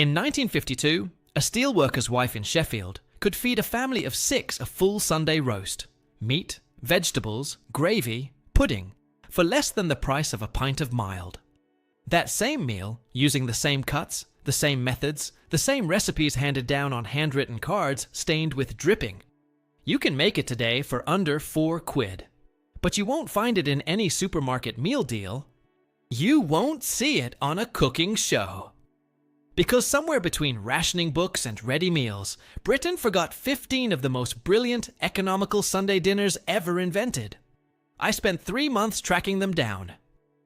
In 1952, a steelworker's wife in Sheffield could feed a family of 6 a full Sunday roast, meat, vegetables, gravy, pudding, for less than the price of a pint of mild. That same meal, using the same cuts, the same methods, the same recipes handed down on handwritten cards stained with dripping. You can make it today for under £4. But you won't find it in any supermarket meal deal. You won't see it on a cooking show. Because somewhere between rationing books and ready meals, Britain forgot 15 of the most brilliant, economical Sunday dinners ever invented. I spent 3 months tracking them down.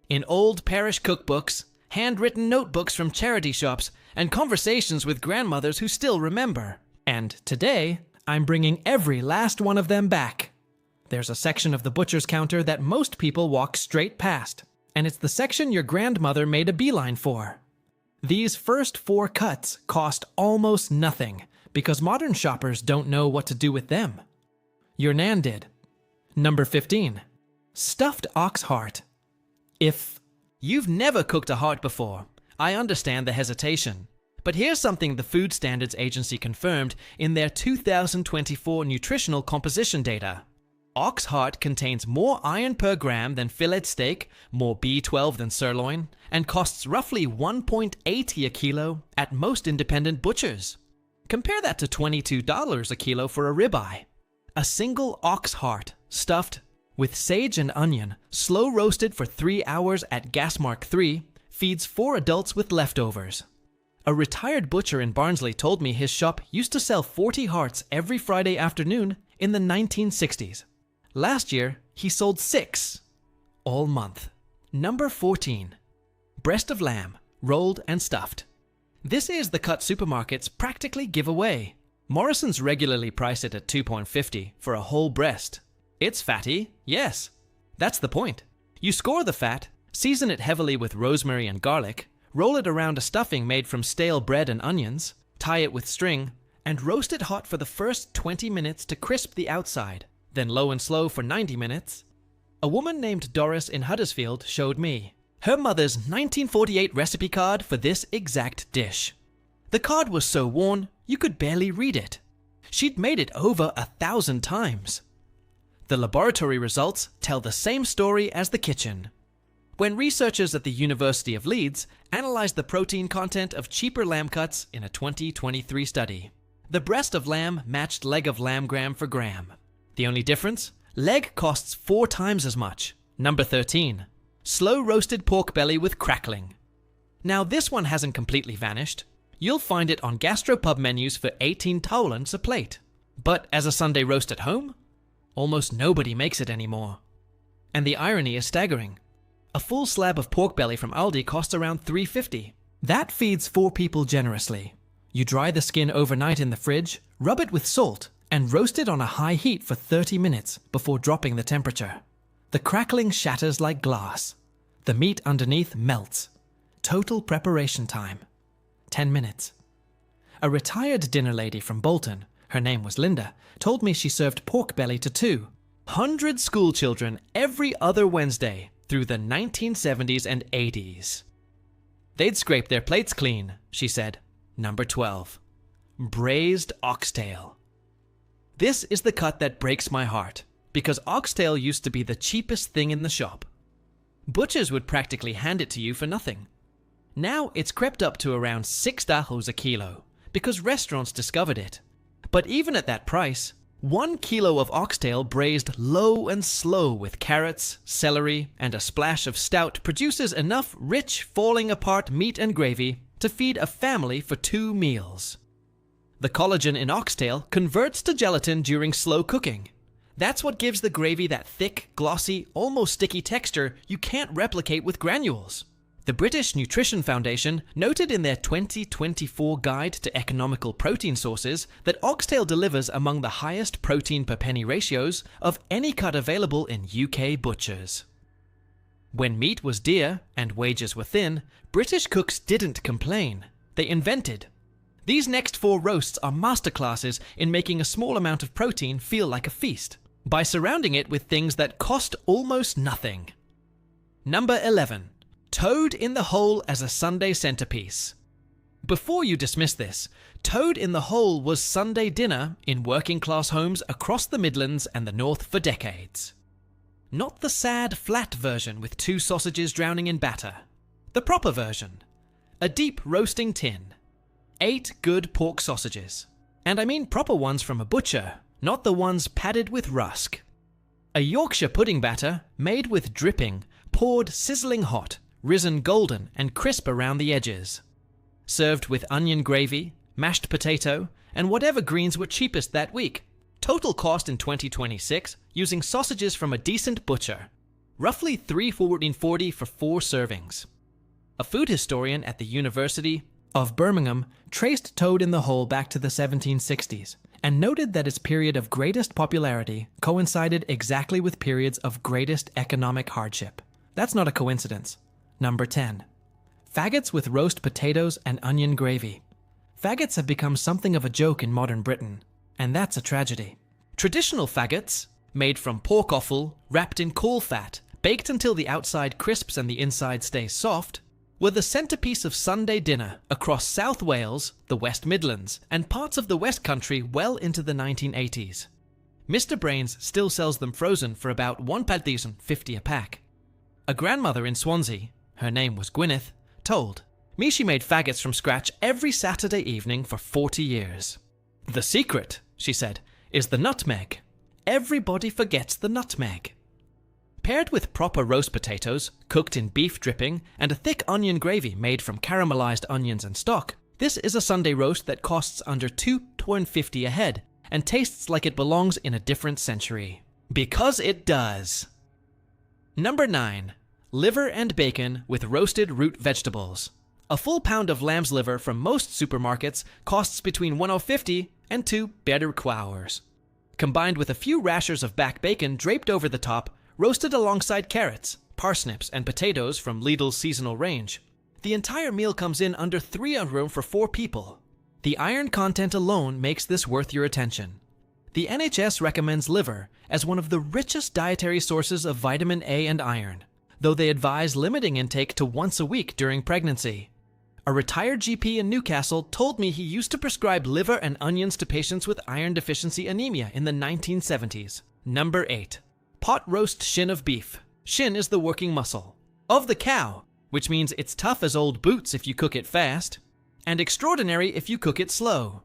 In old parish cookbooks, handwritten notebooks from charity shops, and conversations with grandmothers who still remember. And today, I'm bringing every last one of them back. There's a section of the butcher's counter that most people walk straight past, and it's the section your grandmother made a beeline for. These first 4 cuts cost almost nothing because modern shoppers don't know what to do with them. Your Nan did. Number 15. Stuffed ox heart. If you've never cooked a heart before, I understand the hesitation. But here's something the Food Standards Agency confirmed in their 2024 nutritional composition data. Ox heart contains more iron per gram than fillet steak, more B12 than sirloin, and costs roughly $1.80 a kilo at most independent butchers. Compare that to $22 a kilo for a ribeye. A single ox heart, stuffed with sage and onion, slow roasted for 3 hours at gas mark 3, feeds 4 adults with leftovers. A retired butcher in Barnsley told me his shop used to sell 40 hearts every Friday afternoon in the 1960s. Last year, he sold 6 all month. Number 14. Breast of lamb, rolled and stuffed. This is the cut supermarkets practically give away. Morrison's regularly price it at $2.50 for a whole breast. It's fatty, yes. That's the point. You score the fat, season it heavily with rosemary and garlic, roll it around a stuffing made from stale bread and onions, tie it with string, and roast it hot for the first 20 minutes to crisp the outside. Then low and slow for 90 minutes. A woman named Doris in Huddersfield showed me her mother's 1948 recipe card for this exact dish. The card was so worn, you could barely read it. She'd made it over 1,000 times. The laboratory results tell the same story as the kitchen. When researchers at the University of Leeds analyzed the protein content of cheaper lamb cuts in a 2023 study, the breast of lamb matched leg of lamb gram for gram. The only difference? Leg costs 4 times as much. Number 13. Slow roasted pork belly with crackling. Now this one hasn't completely vanished. You'll find it on gastropub menus for 18 taolans a plate. But as a Sunday roast at home? Almost nobody makes it anymore. And the irony is staggering. A full slab of pork belly from Aldi costs around $3.50. That feeds 4 people generously. You dry the skin overnight in the fridge, rub it with salt, and roast it on a high heat for 30 minutes before dropping the temperature. The crackling shatters like glass. The meat underneath melts. Total preparation time: 10 minutes. A retired dinner lady from Bolton, her name was Linda, told me she served pork belly to 200 school children every other Wednesday through the 1970s and 80s. They'd scrape their plates clean, she said. Number 12. Braised oxtail. This is the cut that breaks my heart, because oxtail used to be the cheapest thing in the shop. Butchers would practically hand it to you for nothing. Now it's crept up to around $6 a kilo, because restaurants discovered it. But even at that price, 1 kilo of oxtail braised low and slow with carrots, celery, and a splash of stout produces enough rich, falling apart meat and gravy to feed a family for 2 meals. The collagen in oxtail converts to gelatin during slow cooking. That's what gives the gravy that thick, glossy, almost sticky texture you can't replicate with granules. The British Nutrition Foundation noted in their 2024 Guide to Economical Protein Sources that oxtail delivers among the highest protein per penny ratios of any cut available in UK butchers. When meat was dear and wages were thin, British cooks didn't complain. They invented. These next 4 roasts are masterclasses in making a small amount of protein feel like a feast, by surrounding it with things that cost almost nothing. Number 11. Toad in the hole as a Sunday centerpiece. Before you dismiss this, toad in the hole was Sunday dinner in working-class homes across the Midlands and the North for decades. Not the sad, flat version with 2 sausages drowning in batter. The proper version. A deep roasting tin. 8 good pork sausages. And I mean proper ones from a butcher, not the ones padded with rusk. A Yorkshire pudding batter made with dripping, poured sizzling hot, risen golden and crisp around the edges. Served with onion gravy, mashed potato, and whatever greens were cheapest that week. Total cost in 2026, using sausages from a decent butcher. Roughly $3.40 for 4 servings. A food historian at the University of Birmingham traced toad in the hole back to the 1760s and noted that its period of greatest popularity coincided exactly with periods of greatest economic hardship. That's not a coincidence. Number 10. Faggots with roast potatoes and onion gravy. Faggots have become something of a joke in modern Britain, and that's a tragedy. Traditional faggots, made from pork offal, wrapped in coal fat, baked until the outside crisps and the inside stays soft, were the centerpiece of Sunday dinner across South Wales, the West Midlands, and parts of the West Country well into the 1980s. Mr. Brains still sells them frozen for about £1.50 a pack. A grandmother in Swansea, her name was Gwyneth, told me she made faggots from scratch every Saturday evening for 40 years. The secret, she said, is the nutmeg. Everybody forgets the nutmeg. Paired with proper roast potatoes, cooked in beef dripping, and a thick onion gravy made from caramelized onions and stock, this is a Sunday roast that costs under £2.50 a head and tastes like it belongs in a different century. Because it does. Number 9. Liver and bacon with roasted root vegetables. A full pound of lamb's liver from most supermarkets costs between £1.50 and £2. Combined with a few rashers of back bacon draped over the top, roasted alongside carrots, parsnips, and potatoes from Lidl's seasonal range. The entire meal comes in under 3 a room for 4 people. The iron content alone makes this worth your attention. The NHS recommends liver as one of the richest dietary sources of vitamin A and iron, though they advise limiting intake to once a week during pregnancy. A retired GP in Newcastle told me he used to prescribe liver and onions to patients with iron deficiency anemia in the 1970s. Number 8. Pot roast shin of beef. Shin is the working muscle of the cow, which means it's tough as old boots if you cook it fast, and extraordinary if you cook it slow.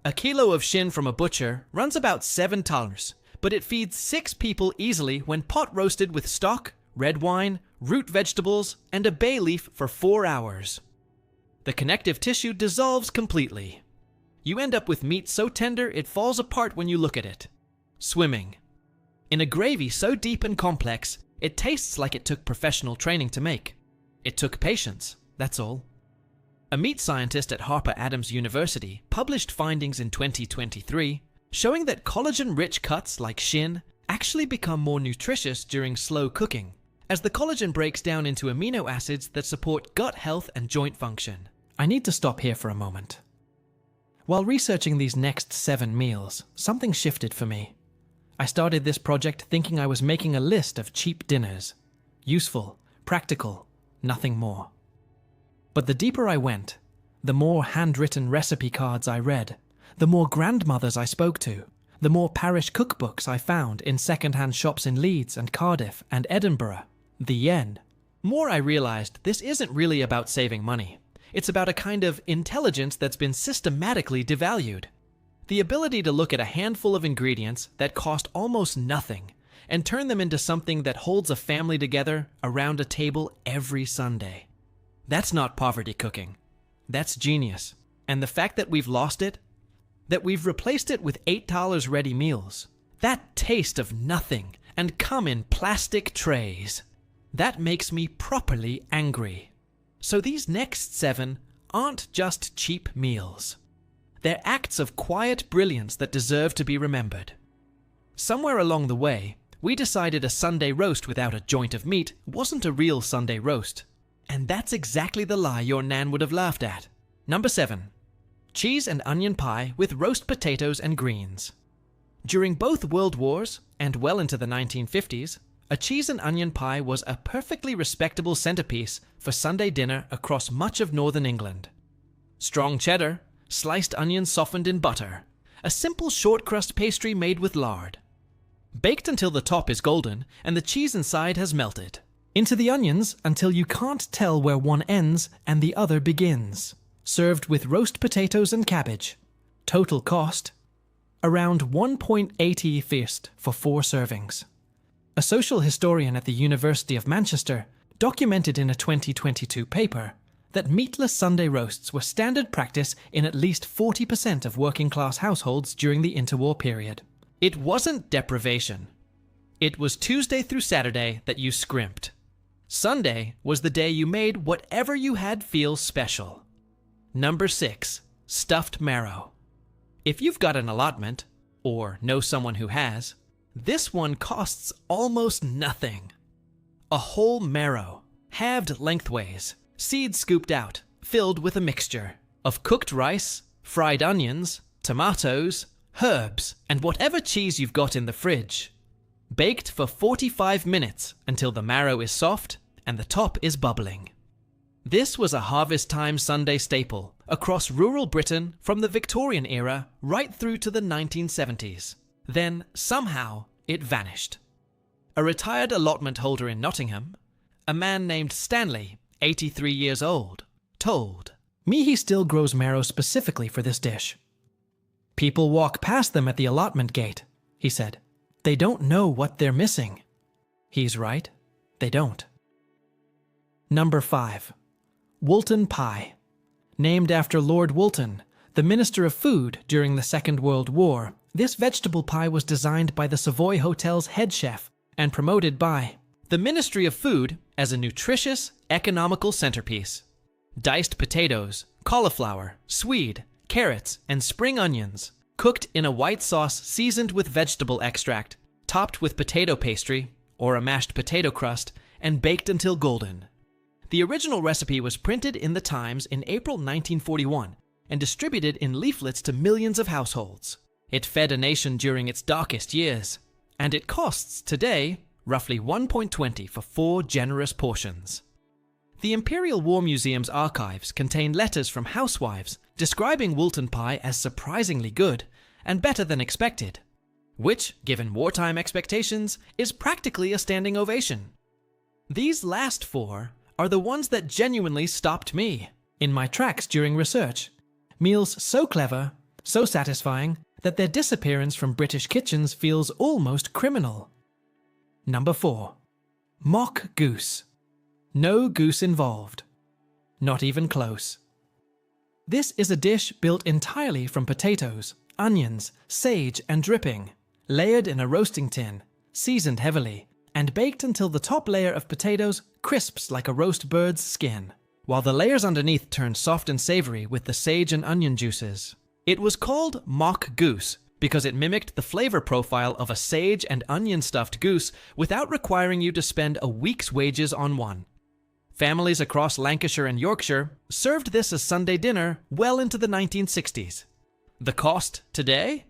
A kilo of shin from a butcher runs about $7, but it feeds 6 people easily when pot roasted with stock, red wine, root vegetables, and a bay leaf for 4 hours. The connective tissue dissolves completely. You end up with meat so tender it falls apart when you look at it. Swimming. In a gravy so deep and complex, it tastes like it took professional training to make. It took patience, that's all. A meat scientist at Harper Adams University published findings in 2023 showing that collagen-rich cuts like shin actually become more nutritious during slow cooking, as the collagen breaks down into amino acids that support gut health and joint function. I need to stop here for a moment. While researching these next 7 meals, something shifted for me. I started this project thinking I was making a list of cheap dinners. Useful, practical, nothing more. But the deeper I went, the more handwritten recipe cards I read, the more grandmothers I spoke to, the more parish cookbooks I found in second-hand shops in Leeds and Cardiff and Edinburgh, the yen. More I realized this isn't really about saving money. It's about a kind of intelligence that's been systematically devalued. The ability to look at a handful of ingredients that cost almost nothing and turn them into something that holds a family together around a table every Sunday. That's not poverty cooking. That's genius. And the fact that we've lost it, that we've replaced it with $8 ready meals, that taste of nothing and come in plastic trays, that makes me properly angry. So these next 7 aren't just cheap meals. They're acts of quiet brilliance that deserve to be remembered. Somewhere along the way, we decided a Sunday roast without a joint of meat wasn't a real Sunday roast. And that's exactly the lie your nan would have laughed at. Number 7. Cheese and onion pie with roast potatoes and greens. During both World Wars, and well into the 1950s, a cheese and onion pie was a perfectly respectable centerpiece for Sunday dinner across much of northern England. strong cheddar, sliced onions softened in butter, a simple short crust pastry made with lard. Baked until the top is golden and the cheese inside has melted. Into the onions until you can't tell where one ends and the other begins. Served with roast potatoes and cabbage. Total cost, around 1.80 fyrst for 4 servings. A social historian at the University of Manchester documented in a 2022 paper that meatless Sunday roasts were standard practice in at least 40% of working-class households during the interwar period. It wasn't deprivation. It was Tuesday through Saturday that you scrimped. Sunday was the day you made whatever you had feel special. Number 6. Stuffed marrow. If you've got an allotment, or know someone who has, this one costs almost nothing. A whole marrow, halved lengthways, seeds scooped out, filled with a mixture of cooked rice, fried onions, tomatoes, herbs, and whatever cheese you've got in the fridge. Baked for 45 minutes until the marrow is soft and the top is bubbling. This was a harvest time Sunday staple across rural Britain from the Victorian era right through to the 1970s. Then, somehow, it vanished. A retired allotment holder in Nottingham, a man named Stanley, 83 years old, told me he still grows marrow specifically for this dish. People walk past them at the allotment gate, he said. They don't know what they're missing. He's right, they don't. Number 5. Woolton Pie. Named after Lord Woolton, the Minister of Food during the Second World War, this vegetable pie was designed by the Savoy Hotel's head chef and promoted by the Ministry of Food as a nutritious, economical centerpiece. Diced potatoes, cauliflower, swede, carrots, and spring onions, cooked in a white sauce seasoned with vegetable extract, topped with potato pastry, or a mashed potato crust, and baked until golden. The original recipe was printed in the Times in April 1941 and distributed in leaflets to millions of households. It fed a nation during its darkest years, and it costs today roughly 1.20 for 4 generous portions. The Imperial War Museum's archives contain letters from housewives describing Woolton pie as surprisingly good and better than expected, which, given wartime expectations, is practically a standing ovation. These last 4 are the ones that genuinely stopped me in my tracks during research. Meals so clever, so satisfying, that their disappearance from British kitchens feels almost criminal. Number 4. Mock goose. No goose involved. Not even close. This is a dish built entirely from potatoes, onions, sage, and dripping, layered in a roasting tin, seasoned heavily, and baked until the top layer of potatoes crisps like a roast bird's skin, while the layers underneath turn soft and savory with the sage and onion juices. It was called mock goose because it mimicked the flavor profile of a sage and onion stuffed goose without requiring you to spend a week's wages on one. Families across Lancashire and Yorkshire served this as Sunday dinner well into the 1960s. The cost today?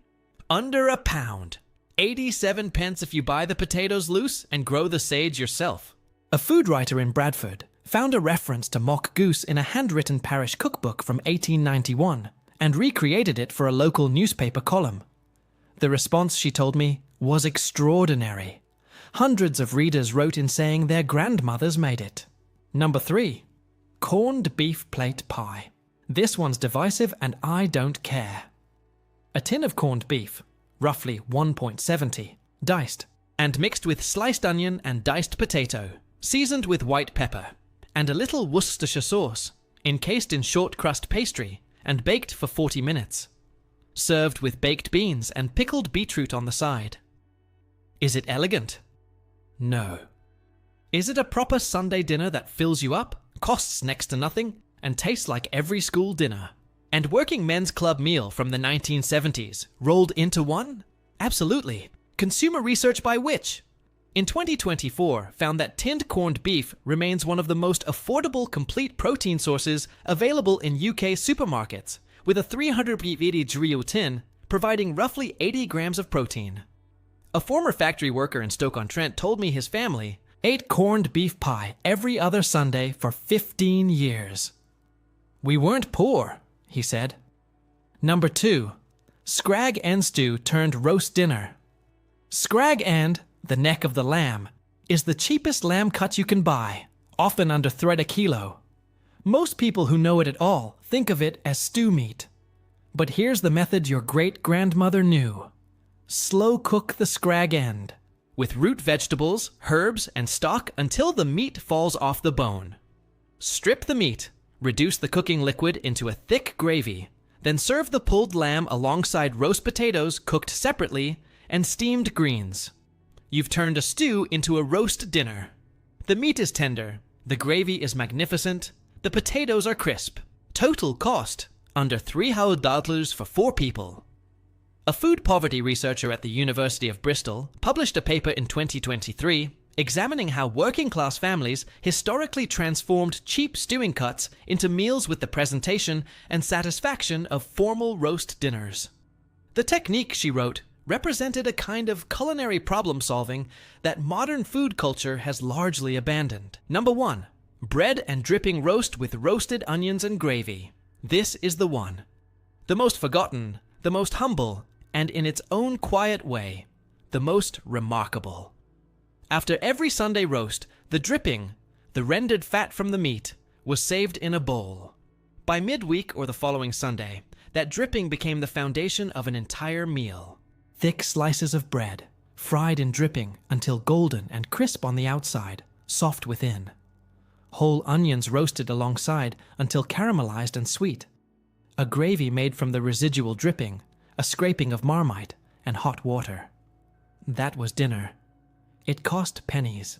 Under £1. 87 pence if you buy the potatoes loose and grow the sage yourself. A food writer in Bradford found a reference to mock goose in a handwritten parish cookbook from 1891 and recreated it for a local newspaper column. The response, she told me, was extraordinary. Hundreds of readers wrote in saying their grandmothers made it. Number 3. Corned beef plate pie. This one's divisive and I don't care. A tin of corned beef, roughly 1.70, diced, and mixed with sliced onion and diced potato, seasoned with white pepper, and a little Worcestershire sauce, encased in short crust pastry, and baked for 40 minutes. Served with baked beans and pickled beetroot on the side. Is it elegant? No. Is it a proper Sunday dinner that fills you up, costs next to nothing, and tastes like every school dinner? And working men's club meal from the 1970s, rolled into one? Absolutely. Consumer research by which? In 2024, found that tinned corned beef remains one of the most affordable complete protein sources available in UK supermarkets, with a 300 ml tin providing roughly 80 grams of protein. A former factory worker in Stoke-on-Trent told me his family ate corned beef pie every other Sunday for 15 years. We weren't poor, he said. Number 2. Scrag and stew turned roast dinner. Scrag and, the neck of the lamb, is the cheapest lamb cut you can buy, often under thread a kilo. Most people who know it at all think of it as stew meat. But here's the method your great-grandmother knew. Slow cook the scrag end, with root vegetables, herbs, and stock until the meat falls off the bone. Strip the meat, reduce the cooking liquid into a thick gravy, then serve the pulled lamb alongside roast potatoes cooked separately and steamed greens. You've turned a stew into a roast dinner. The meat is tender, the gravy is magnificent, the potatoes are crisp. Total cost, under $300 for 4 people. A food poverty researcher at the University of Bristol published a paper in 2023 examining how working-class families historically transformed cheap stewing cuts into meals with the presentation and satisfaction of formal roast dinners. The technique, she wrote, represented a kind of culinary problem-solving that modern food culture has largely abandoned. Number 1. Bread and dripping roast with roasted onions and gravy. This is the one. The most forgotten, the most humble, and in its own quiet way, the most remarkable. After every Sunday roast, the dripping, the rendered fat from the meat, was saved in a bowl. By midweek or the following Sunday, that dripping became the foundation of an entire meal. Thick slices of bread, fried in dripping until golden and crisp on the outside, soft within. Whole onions roasted alongside until caramelized and sweet. A gravy made from the residual dripping, a scraping of Marmite, and hot water. That was dinner. It cost pennies.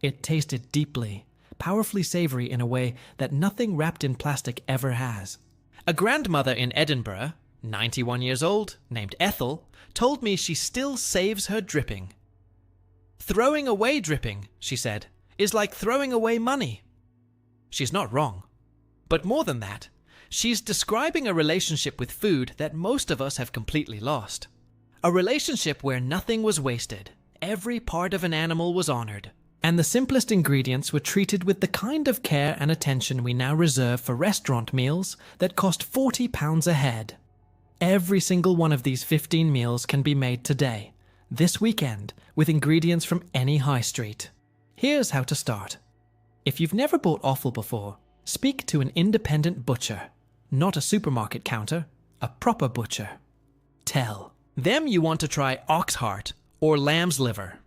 It tasted deeply, powerfully savory in a way that nothing wrapped in plastic ever has. A grandmother in Edinburgh, 91 years old, named Ethel, told me she still saves her dripping. Throwing away dripping, she said, is like throwing away money. She's not wrong. But more than that, she's describing a relationship with food that most of us have completely lost. A relationship where nothing was wasted, every part of an animal was honored, and the simplest ingredients were treated with the kind of care and attention we now reserve for restaurant meals that cost £40 a head. Every single one of these 15 meals can be made today, this weekend, with ingredients from any high street. Here's how to start. If you've never bought offal before, speak to an independent butcher, not a supermarket counter, a proper butcher. Tell them you want to try ox heart or lamb's liver.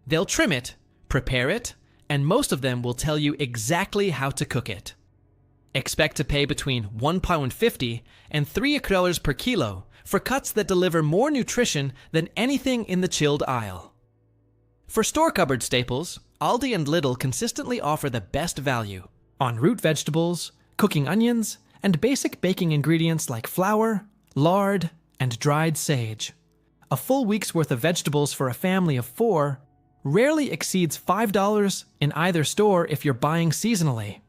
They'll trim it, prepare it, and most of them will tell you exactly how to cook it. Expect to pay between £1.50 and $3 per kilo for cuts that deliver more nutrition than anything in the chilled aisle. For store cupboard staples, Aldi and Lidl consistently offer the best value on root vegetables, cooking onions, and basic baking ingredients like flour, lard, and dried sage. A full week's worth of vegetables for a family of 4 rarely exceeds $5 in either store if you're buying seasonally.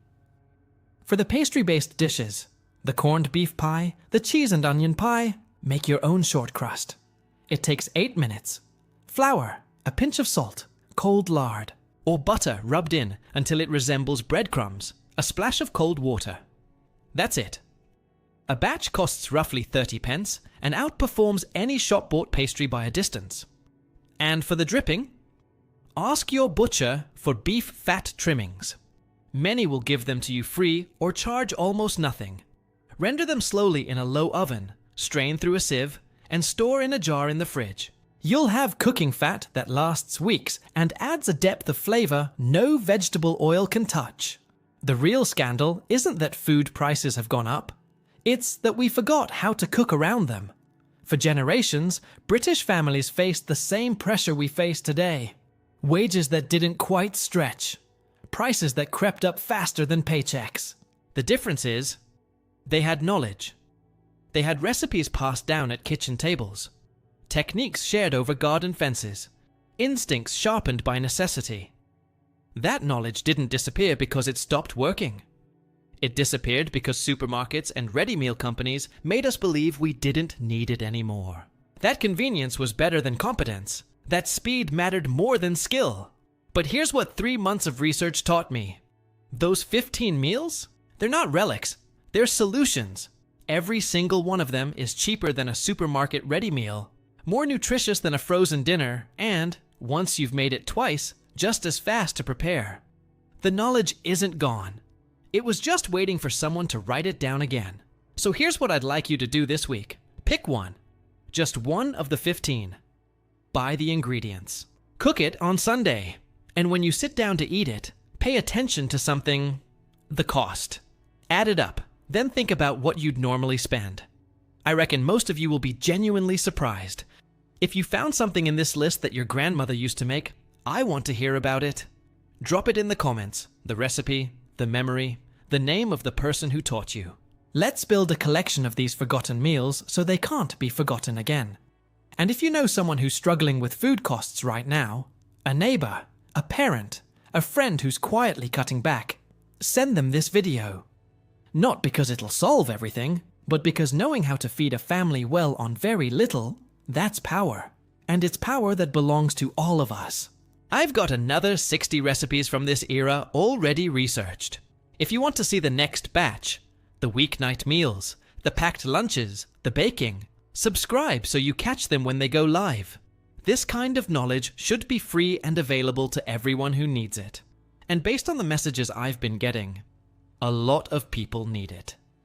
For the pastry-based dishes, the corned beef pie, the cheese and onion pie, make your own short crust. It takes 8 minutes. Flour, a pinch of salt, cold lard, or butter rubbed in until it resembles breadcrumbs, a splash of cold water. That's it. A batch costs roughly 30 pence and outperforms any shop-bought pastry by a distance. And for the dripping, ask your butcher for beef fat trimmings. Many will give them to you free or charge almost nothing. Render them slowly in a low oven, strain through a sieve, and store in a jar in the fridge. You'll have cooking fat that lasts weeks and adds a depth of flavor no vegetable oil can touch. The real scandal isn't that food prices have gone up. It's that we forgot how to cook around them. For generations, British families faced the same pressure we face today. Wages that didn't quite stretch. Prices that crept up faster than paychecks. The difference is, they had knowledge. They had recipes passed down at kitchen tables. Techniques shared over garden fences. Instincts sharpened by necessity. That knowledge didn't disappear because it stopped working. It disappeared because supermarkets and ready meal companies made us believe we didn't need it anymore. That convenience was better than competence. That speed mattered more than skill. But here's what 3 months of research taught me. Those 15 meals? They're not relics. They're solutions. Every single one of them is cheaper than a supermarket ready meal, more nutritious than a frozen dinner, and, once you've made it twice, just as fast to prepare. The knowledge isn't gone. It was just waiting for someone to write it down again. So here's what I'd like you to do this week. Pick one. Just one of the 15. Buy the ingredients. Cook it on Sunday. And when you sit down to eat it, pay attention to something: the cost. Add it up, then think about what you'd normally spend. I reckon most of you will be genuinely surprised. If you found something in this list that your grandmother used to make, I want to hear about it. Drop it in the comments, the recipe, the memory, the name of the person who taught you. Let's build a collection of these forgotten meals so they can't be forgotten again. And if you know someone who's struggling with food costs right now, a neighbor, a parent, a friend who's quietly cutting back, send them this video. Not because it'll solve everything, but because knowing how to feed a family well on very little, that's power. And it's power that belongs to all of us. I've got another 60 recipes from this era already researched. If you want to see the next batch, the weeknight meals, the packed lunches, the baking, subscribe so you catch them when they go live. This kind of knowledge should be free and available to everyone who needs it. And based on the messages I've been getting, a lot of people need it.